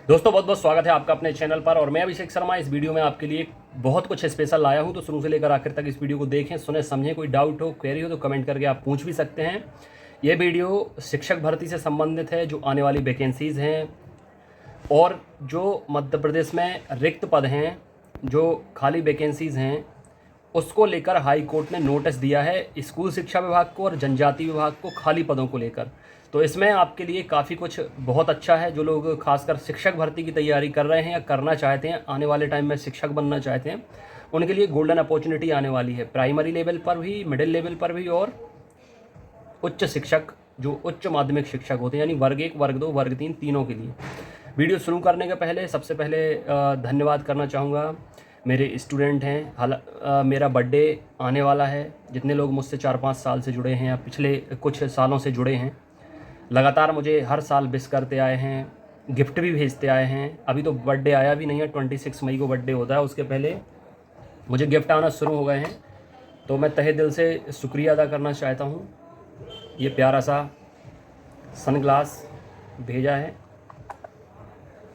दोस्तों बहुत बहुत स्वागत है आपका अपने चैनल पर। और मैं अभिषेक शर्मा इस वीडियो में आपके लिए बहुत कुछ स्पेशल लाया हूं, तो शुरू से लेकर आखिर तक इस वीडियो को देखें, सुने, समझें। कोई डाउट हो, क्वेरी हो तो कमेंट करके आप पूछ भी सकते हैं। ये वीडियो शिक्षक भर्ती से संबंधित है, जो आने वाली वैकेंसीज़ हैं और जो मध्य प्रदेश में रिक्त पद हैं, जो खाली वैकेंसीज़ हैं, उसको लेकर हाई कोर्ट ने नोटिस दिया है स्कूल शिक्षा विभाग को और जनजाति विभाग को, खाली पदों को लेकर। तो इसमें आपके लिए काफ़ी कुछ बहुत अच्छा है। जो लोग खासकर शिक्षक भर्ती की तैयारी कर रहे हैं या करना चाहते हैं, आने वाले टाइम में शिक्षक बनना चाहते हैं, उनके लिए गोल्डन अपॉर्चुनिटी आने वाली है। प्राइमरी लेवल पर भी, मिडिल लेवल पर भी और उच्च शिक्षक, जो उच्च माध्यमिक शिक्षक होते हैं, यानी वर्ग 1, वर्ग 2, वर्ग 3, तीनों के लिए। वीडियो शुरू करने के पहले सबसे पहले धन्यवाद करना चाहूँगा। मेरे स्टूडेंट हैं, मेरा बर्थडे आने वाला है। जितने लोग मुझसे 4-5 साल से जुड़े हैं या पिछले कुछ सालों से जुड़े हैं, लगातार मुझे हर साल विश करते आए हैं, गिफ्ट भी भेजते आए हैं। अभी तो बर्थडे आया भी नहीं है, 26 मई को बर्थडे होता है, उसके पहले मुझे गिफ्ट आना शुरू हो गए हैं। तो मैं तहे दिल से शुक्रिया अदा करना चाहता हूँ। ये प्यारा सा सनग्लास भेजा है,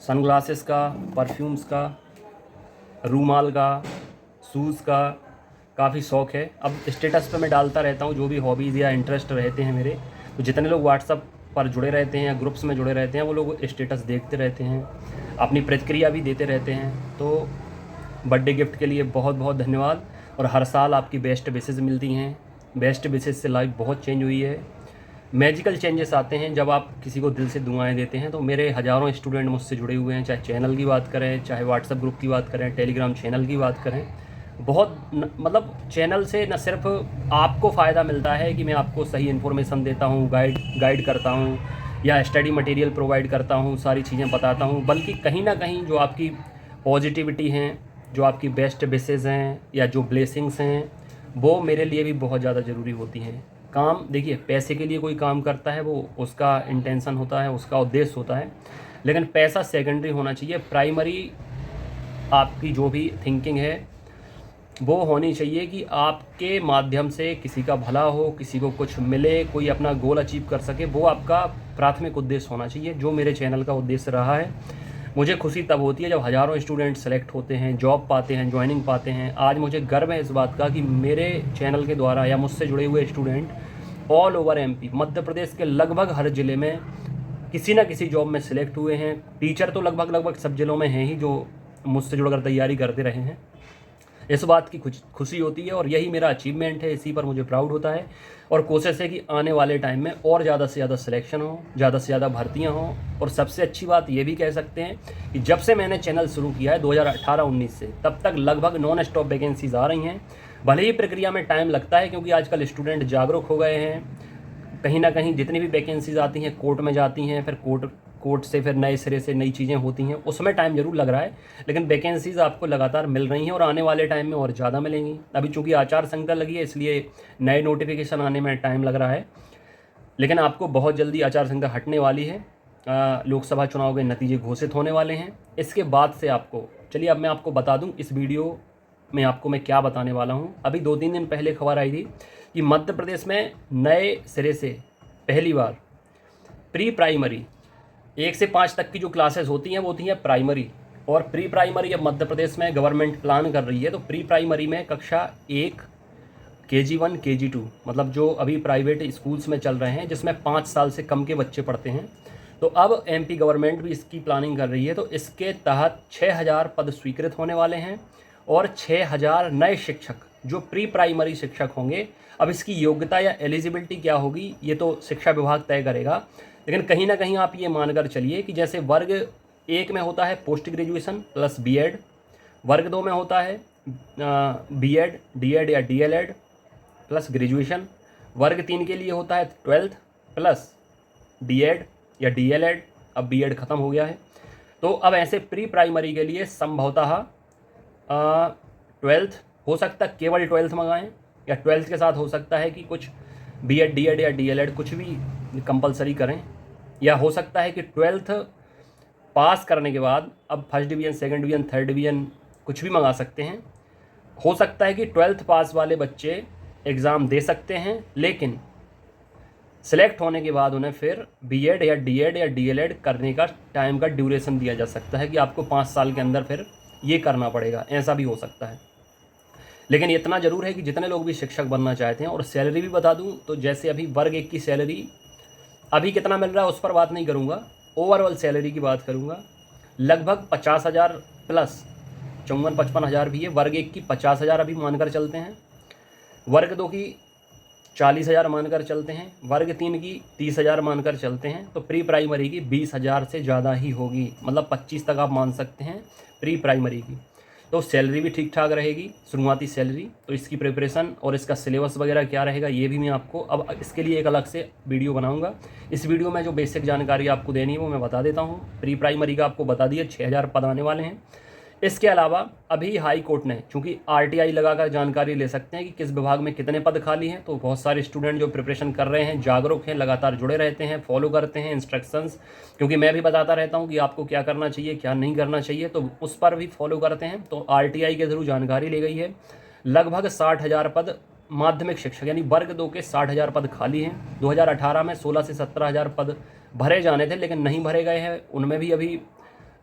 सनग्लासेस का, परफ्यूम्स का, रूमाल का, शूज़ का काफ़ी शौक़ है। अब स्टेटस पे मैं डालता रहता हूँ जो भी हॉबीज़ या इंटरेस्ट रहते हैं मेरे। तो जितने लोग व्हाट्सअप पर जुड़े रहते हैं या ग्रुप्स में जुड़े रहते हैं, वो लोग स्टेटस देखते रहते हैं, अपनी प्रतिक्रिया भी देते रहते हैं। तो बर्थडे गिफ्ट के लिए बहुत बहुत धन्यवाद। और हर साल आपकी बेस्ट विशेज़ मिलती हैं। बेस्ट विशेज़ से लाइफ बहुत चेंज हुई है। मैजिकल चेंजेस आते हैं जब आप किसी को दिल से दुआएं देते हैं। तो मेरे हज़ारों स्टूडेंट मुझसे जुड़े हुए हैं, चाहे चैनल की बात करें, चाहे व्हाट्सएप ग्रुप की बात करें, टेलीग्राम चैनल की बात करें। बहुत मतलब चैनल से न सिर्फ आपको फ़ायदा मिलता है कि मैं आपको सही इन्फॉर्मेशन देता हूँ, गाइड करता हूँ या स्टडी मटेरियल प्रोवाइड करता हूँ, सारी चीज़ें बताता हूँ, बल्कि कहीं ना कहीं जो आपकी पॉजिटिविटी हैं, जो आपकी बेस्ट विशेज़ हैं या जो ब्लेसिंग्स हैं, वो मेरे लिए भी बहुत ज़्यादा ज़रूरी होती हैं। काम देखिए, पैसे के लिए कोई काम करता है, वो उसका इंटेंशन होता है, उसका उद्देश्य होता है, लेकिन पैसा सेकेंडरी होना चाहिए। प्राइमरी आपकी जो भी थिंकिंग है वो होनी चाहिए कि आपके माध्यम से किसी का भला हो, किसी को कुछ मिले, कोई अपना गोल अचीव कर सके। वो आपका प्राथमिक उद्देश्य होना चाहिए, जो मेरे चैनल का उद्देश्य रहा है। मुझे खुशी तब होती है जब हज़ारों स्टूडेंट सेलेक्ट होते हैं, जॉब पाते हैं, ज्वाइनिंग पाते हैं। आज मुझे गर्व है इस बात का कि मेरे चैनल के द्वारा या मुझसे जुड़े हुए student all over MP, Madhya Pradesh के लगभग हर ज़िले में किसी न किसी जॉब में सिलेक्ट हुए हैं। टीचर तो लगभग सब ज़िलों में हैं ही, जो मुझसे जुड़कर तैयारी करते रहे हैं। इस बात की खुशी होती है और यही मेरा अचीवमेंट है, इसी पर मुझे प्राउड होता है। और कोशिश है कि आने वाले टाइम में और ज़्यादा से ज़्यादा सिलेक्शन हो, ज़्यादा से ज़्यादा भर्तियां हों। और सबसे अच्छी बात ये भी कह सकते हैं कि जब से मैंने चैनल शुरू किया है 2018-19 से, तब तक लगभग नॉन स्टॉप वैकेंसीज आ रही हैं। भले ही प्रक्रिया में टाइम लगता है, क्योंकि आजकल स्टूडेंट जागरूक हो गए हैं। कहीं ना कहीं जितनी भी वैकेंसीज आती हैं कोर्ट में जाती हैं, फिर कोर्ट से फिर नए सिरे से नई चीज़ें होती हैं, उसमें टाइम ज़रूर लग रहा है, लेकिन वैकेंसीज़ आपको लगातार मिल रही हैं और आने वाले टाइम में और ज़्यादा मिलेंगी। अभी चूंकि आचार संहिता लगी है, इसलिए नए नोटिफिकेशन आने में टाइम लग रहा है, लेकिन आपको बहुत जल्दी आचार संहिता हटने वाली है। लोकसभा चुनाव के नतीजे घोषित होने वाले हैं। इसके बाद से आपको, चलिए अब मैं आपको बता दूँ इस वीडियो में आपको मैं क्या बताने वाला हूँ। अभी 2-3 दिन पहले खबर आई थी कि मध्य प्रदेश में नए सिरे से पहली बार प्री प्राइमरी 1 से 5 तक की जो क्लासेस होती हैं वो होती हैं प्राइमरी। और प्री प्राइमरी अब मध्य प्रदेश में गवर्नमेंट प्लान कर रही है, तो प्री प्राइमरी में कक्षा 1, KG1, KG2, मतलब जो अभी प्राइवेट स्कूल्स में चल रहे हैं, जिसमें 5 साल से कम के बच्चे पढ़ते हैं, तो अब एमपी गवर्नमेंट भी इसकी प्लानिंग कर रही है। तो इसके तहत 6000 पद स्वीकृत होने वाले हैं और 6000 नए शिक्षक जो प्री प्राइमरी शिक्षक होंगे। अब इसकी योग्यता या एलिजिबिलिटी क्या होगी, ये तो शिक्षा विभाग तय करेगा, लेकिन कहीं ना कहीं आप ये मानकर चलिए कि जैसे वर्ग 1 में होता है पोस्ट ग्रेजुएशन प्लस बीएड, वर्ग 2 में होता है बीएड, डीएड या डीएलएड प्लस ग्रेजुएशन, वर्ग 3 के लिए होता है 12th प्लस डीएड या डीएलएड, अब बीएड ख़त्म हो गया है। तो अब ऐसे प्री प्राइमरी के लिए संभवतः 12th हो सकता है, केवल 12th मंगाएं, या 12th के साथ हो सकता है कि कुछ बीएड, डीएड या डीएलएड कुछ भी कंपलसरी करें, या हो सकता है कि 12th पास करने के बाद अब first division, second division, third division कुछ भी मंगा सकते हैं। हो सकता है कि 12th पास वाले बच्चे एग्ज़ाम दे सकते हैं, लेकिन सिलेक्ट होने के बाद उन्हें फिर बीएड या डीएड या डीएलएड करने का टाइम का ड्यूरेशन दिया जा सकता है कि आपको 5 साल के अंदर फिर ये करना पड़ेगा, ऐसा भी हो सकता है। लेकिन इतना ज़रूर है कि जितने लोग भी शिक्षक बनना चाहते हैं, और सैलरी भी बता दूं तो जैसे अभी वर्ग 1 की सैलरी अभी कितना मिल रहा है उस पर बात नहीं करूंगा, ओवरऑल सैलरी की बात करूंगा। लगभग 50,000 प्लस 54-55 भी है। वर्ग 1 की 50,000 अभी मानकर चलते हैं, वर्ग 2 की 40,000 मानकर चलते हैं, वर्ग 3 की 30,000 मानकर चलते हैं, तो प्री प्राइमरी की 20,000 से ज़्यादा ही होगी, मतलब 25 तक आप मान सकते हैं प्री प्राइमरी की। तो सैलरी भी ठीक ठाक रहेगी, शुरुआती सैलरी। तो इसकी प्रिपरेशन और इसका सिलेबस वगैरह क्या रहेगा ये भी मैं आपको अब इसके लिए एक अलग से वीडियो बनाऊंगा। इस वीडियो में जो बेसिक जानकारी आपको देनी है वो मैं बता देता हूँ। प्री प्राइमरी का आपको बता दिया 6,000 पद आने वाले हैं। इसके अलावा अभी हाई कोर्ट ने, चूंकि आरटीआई लगाकर जानकारी ले सकते हैं कि किस विभाग में कितने पद खाली हैं, तो बहुत सारे स्टूडेंट जो प्रिपरेशन कर रहे हैं जागरूक हैं, लगातार जुड़े रहते हैं, फॉलो करते हैं इंस्ट्रक्शंस, क्योंकि मैं भी बताता रहता हूं कि आपको क्या करना चाहिए क्या नहीं करना चाहिए, तो उस पर भी फॉलो करते हैं। तो आरटीआई के थ्रू जानकारी ली गई है, लगभग 60,000 पद माध्यमिक शिक्षक यानी वर्ग 2 के 60,000 पद खाली हैं। 2018 में 16 से 17,000 पद भरे जाने थे लेकिन नहीं भरे गए हैं, उनमें भी अभी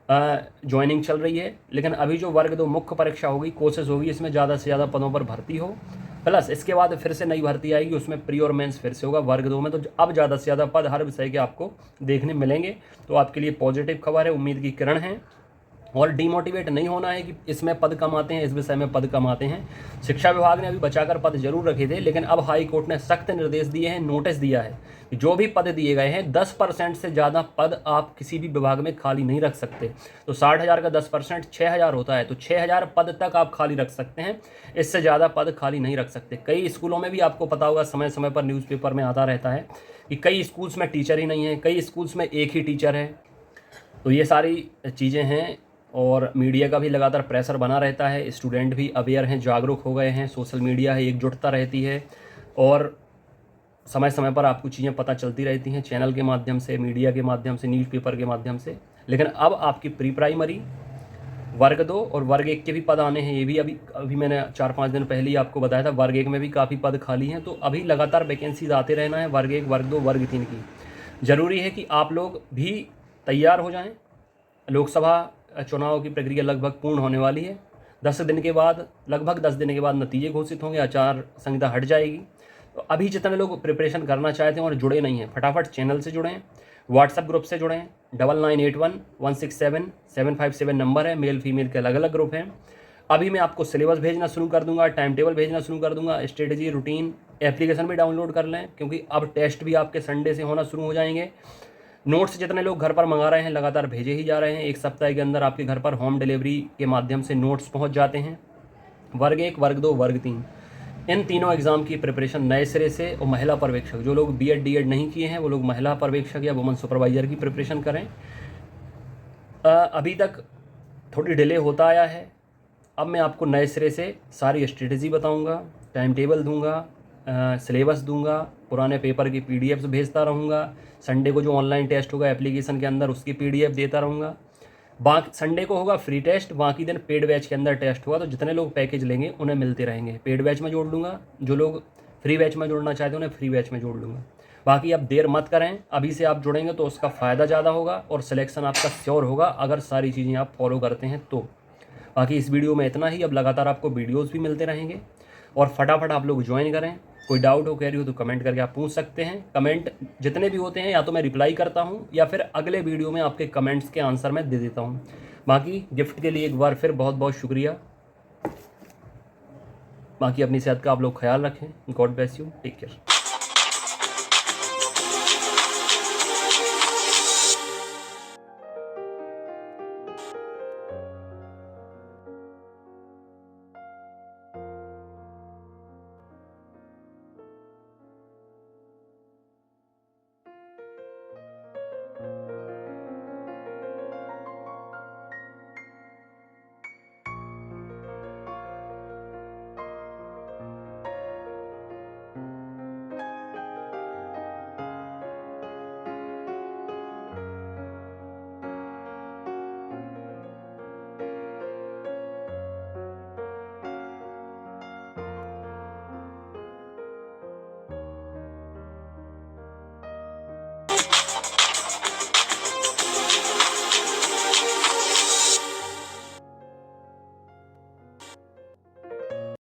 ज्वाइनिंग चल रही है। लेकिन अभी जो वर्ग 2 मुख्य परीक्षा होगी, कोशिश होगी इसमें ज़्यादा से ज़्यादा पदों पर भर्ती हो, प्लस इसके बाद फिर से नई भर्ती आएगी, उसमें प्री और मेंस फिर से होगा वर्ग 2 में। तो अब ज़्यादा से ज़्यादा पद हर विषय के आपको देखने मिलेंगे, तो आपके लिए पॉजिटिव खबर है, उम्मीद की किरण है। और डीमोटिवेट नहीं होना है कि इसमें पद कम आते हैं, इस विषय में पद कम आते हैं। शिक्षा विभाग ने अभी बचाकर पद जरूर रखे थे, लेकिन अब हाई कोर्ट ने सख्त निर्देश दिए हैं, नोटिस दिया है कि जो भी पद दिए गए हैं 10% से ज़्यादा पद आप किसी भी विभाग में खाली नहीं रख सकते। तो 60,000 का 10% 6,000 होता है, तो 6,000 पद तक आप खाली रख सकते हैं, इससे ज़्यादा पद खाली नहीं रख सकते। कई स्कूलों में भी आपको पता होगा, समय समय पर न्यूज़पेपर में आता रहता है कि कई स्कूल्स में टीचर ही नहीं है, कई स्कूल्स में एक ही टीचर है। तो ये सारी चीज़ें हैं, और मीडिया का भी लगातार प्रेशर बना रहता है, स्टूडेंट भी अवेयर हैं, जागरूक हो गए हैं, सोशल मीडिया है, एकजुटता रहती है, और समय समय पर आपको चीज़ें पता चलती रहती हैं चैनल के माध्यम से, मीडिया के माध्यम से, न्यूज़पेपर के माध्यम से। लेकिन अब आपकी प्री प्राइमरी वर्ग 2 और वर्ग 1 के भी पद आने हैं। ये भी अभी मैंने 4-5 दिन पहले ही आपको बताया था, वर्ग 1 में भी काफ़ी पद खाली हैं। तो अभी लगातार वैकेंसीज आते रहना है वर्ग 1, वर्ग 2, वर्ग 3 की। ज़रूरी है कि आप लोग भी तैयार हो जाएँ। लोकसभा चुनाव की प्रक्रिया लगभग पूर्ण होने वाली है। 10 दिन के बाद, लगभग 10 दिन के बाद नतीजे घोषित होंगे, आचार संहिता हट जाएगी। तो अभी जितने लोग प्रिपरेशन करना चाहते हैं और जुड़े नहीं हैं, फटाफट चैनल से जुड़ें, व्हाट्सएप ग्रुप से जुड़ें। 9981167757 नंबर है, मेल फीमेल के अलग अलग ग्रुप हैं। अभी मैं आपको सिलेबस भेजना शुरू कर दूंगा, टाइम टेबल भेजना शुरू कर दूंगा, स्ट्रेटजी, रूटीन, एप्लीकेशन भी डाउनलोड कर लें, क्योंकि अब टेस्ट भी आपके संडे से होना शुरू हो जाएंगे। नोट्स जितने लोग घर पर मंगा रहे हैं लगातार भेजे ही जा रहे हैं, एक सप्ताह के अंदर आपके घर पर होम डिलीवरी के माध्यम से नोट्स पहुंच जाते हैं। वर्ग 1, वर्ग 2, वर्ग 3, इन तीनों एग्ज़ाम की प्रिपरेशन नए सिरे से। और महिला पर्यवेक्षक, जो लोग बीएड डीएड नहीं किए हैं वो लोग महिला पर्यवेक्षक या वुमन सुपरवाइजर की प्रिपरेशन करें। अभी तक थोड़ी डिले होता आया है, अब मैं आपको नए सिरे से सारी स्ट्रेटजी बताऊँगा, टाइम टेबल दूँगा, सिलेबस दूंगा, पुराने पेपर की पीडीएफ्स भेजता रहूँगा। संडे को जो ऑनलाइन टेस्ट होगा एप्लीकेशन के अंदर उसकी पीडीएफ देता रहूँगा। बाकी संडे को होगा फ्री टेस्ट, बाकी दिन पेड बैच के अंदर टेस्ट होगा। तो जितने लोग पैकेज लेंगे उन्हें मिलते रहेंगे, पेड बैच में जोड़ लूँगा, जो लोग फ्री बैच में जोड़ना चाहते हैं उन्हें फ्री बैच में जोड़ लूँगा। बाकी अब देर मत करें, अभी से आप जुड़ेंगे तो उसका फ़ायदा ज़्यादा होगा और सिलेक्शन आपका श्योर होगा अगर सारी चीज़ें आप फॉलो करते हैं तो। बाकी इस वीडियो में इतना ही। अब लगातार आपको वीडियोज़ भी मिलते रहेंगे, और फटाफट आप लोग ज्वाइन करें। कोई डाउट हो, क्वेरी हो तो कमेंट करके आप पूछ सकते हैं। कमेंट जितने भी होते हैं या तो मैं रिप्लाई करता हूं या फिर अगले वीडियो में आपके कमेंट्स के आंसर मैं दे देता हूं। बाकी गिफ्ट के लिए एक बार फिर बहुत बहुत शुक्रिया। बाकी अपनी सेहत का आप लोग ख्याल रखें। God bless you, take care.